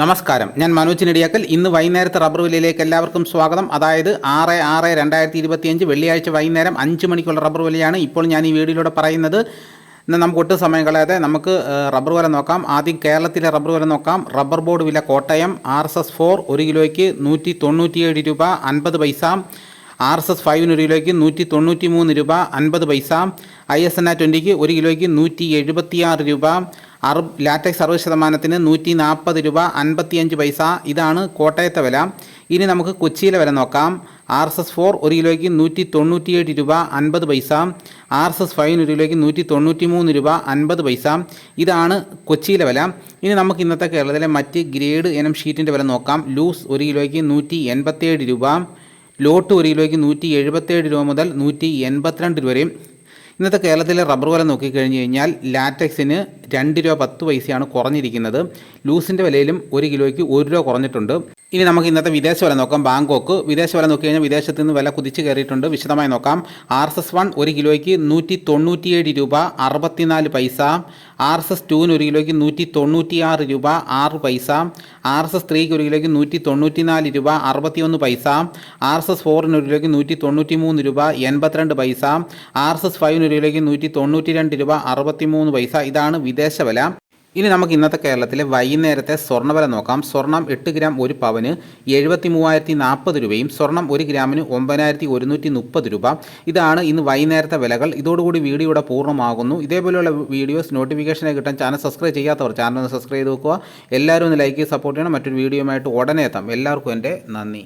നമസ്കാരം, ഞാൻ മനോജ് നെടിയാക്കൽ. ഇന്ന് വൈകുന്നേരത്തെ റബ്ബർ വിലയിലേക്ക് എല്ലാവർക്കും സ്വാഗതം. അതായത് 6/6/2025 വെള്ളിയാഴ്ച വൈകുന്നേരം 5 മണിക്കുള്ള റബ്ബർ വിലയാണ് ഇപ്പോൾ ഞാൻ ഈ വീഡിയോയിലൂടെ പറയുന്നത്. ഇന്ന് നമുക്ക് ഒട്ടും സമയം കളയാതെ നമുക്ക് റബ്ബർ വില നോക്കാം. ആദ്യം കേരളത്തിലെ റബ്ബർ വില നോക്കാം. റബ്ബർ ബോർഡ് വില കോട്ടയം RSS-4 1 കിലോയ്ക്ക് 197 രൂപ 50 പൈസ. RSS-5 1 കിലോയ്ക്ക് 193 രൂപ 50 പൈസ. ISNA 20ക്ക് 1 കിലോയ്ക്ക് 176 രൂപ. ലാറ്റക്സ് 60% 140 രൂപ 55 പൈസ. ഇതാണ് കോട്ടയത്തെ വില. ഇനി നമുക്ക് കൊച്ചിയിലെ വില നോക്കാം. RSS-4 1 കിലോയ്ക്ക് 197 രൂപ 50 പൈസ. RSS-5 1 കിലോയ്ക്ക് 193 രൂപ 50 പൈസ. ഇതാണ് കൊച്ചിയിലെ വില. ഇനി നമുക്ക് ഇന്നത്തെ കേരളത്തിലെ മറ്റ് ഗ്രേഡ് ഇനം ഷീറ്റിൻ്റെ വില നോക്കാം. ലൂസ് 1 കിലോയ്ക്ക് 187 രൂപ. ലോട്ട് 1 കിലോയ്ക്ക് 177 രൂപ മുതൽ 182 രൂപ വരെയും. ഇന്നത്തെ കേരളത്തിലെ റബ്ബർ വില നോക്കിക്കഴിഞ്ഞ് കഴിഞ്ഞാൽ ലാറ്റക്സിന് 2 രൂപ 10 പൈസയാണ് കുറഞ്ഞിരിക്കുന്നത്. ലൂസിൻ്റെ വിലയിലും 1 കിലോയ്ക്ക് 1 രൂപ കുറഞ്ഞിട്ടുണ്ട്. ഇനി നമുക്ക് ഇന്നത്തെ വിദേശ വില നോക്കാം. ബാങ്കോക്ക് വിദേശ വില നോക്കി കഴിഞ്ഞാൽ വിദേശത്ത് നിന്ന് വില കുതിച്ച് കയറിയിട്ടുണ്ട്. വിശദമായി നോക്കാം. RSS-1 1 കിലോയ്ക്ക് 197 രൂപ 64 പൈസ. RSS-2 1 കിലോയ്ക്ക് 196 രൂപ 6 പൈസ. RSS-3 1 കിലോയ്ക്ക് 194 രൂപ 61 പൈസ. RSS-4 1 കിലോയ്ക്ക് 193 രൂപ 82 പൈസ. RSS-5 1 കിലോയ്ക്ക് 192 രൂപ 63 പൈസ. ഇതാണ് വിദേശ വില. ഇനി നമുക്ക് ഇന്നത്തെ കേരളത്തിലെ വൈകുന്നേരത്തെ സ്വർണ്ണവില നോക്കാം. സ്വർണം 8 ഗ്രാം 1 പവന് 73,040 രൂപയും സ്വർണം 1 ഗ്രാമിന് 9,130 രൂപ. ഇതാണ് ഇന്ന് വൈകുന്നേരത്തെ വിലകൾ. ഇതോടുകൂടി വീഡിയോ ഇവിടെ പൂർണ്ണമാകുന്നു. ഇതേപോലെയുള്ള വീഡിയോസ് നോട്ടിഫിക്കേഷനായി കിട്ടാൻ ചാനൽ സബ്സ്ക്രൈബ് ചെയ്യാത്തവർ ചാനൽ ഒന്ന് സബ്സ്ക്രൈബ് ചെയ്ത് നോക്കുക. എല്ലാവരും ഒന്ന് ലൈക്ക് ചെയ്ത് സപ്പോർട്ട് ചെയ്യണം. മറ്റൊരു വീഡിയോയുമായിട്ട് ഉടനെ എത്താം. എല്ലാവർക്കും എൻ്റെ നന്ദി.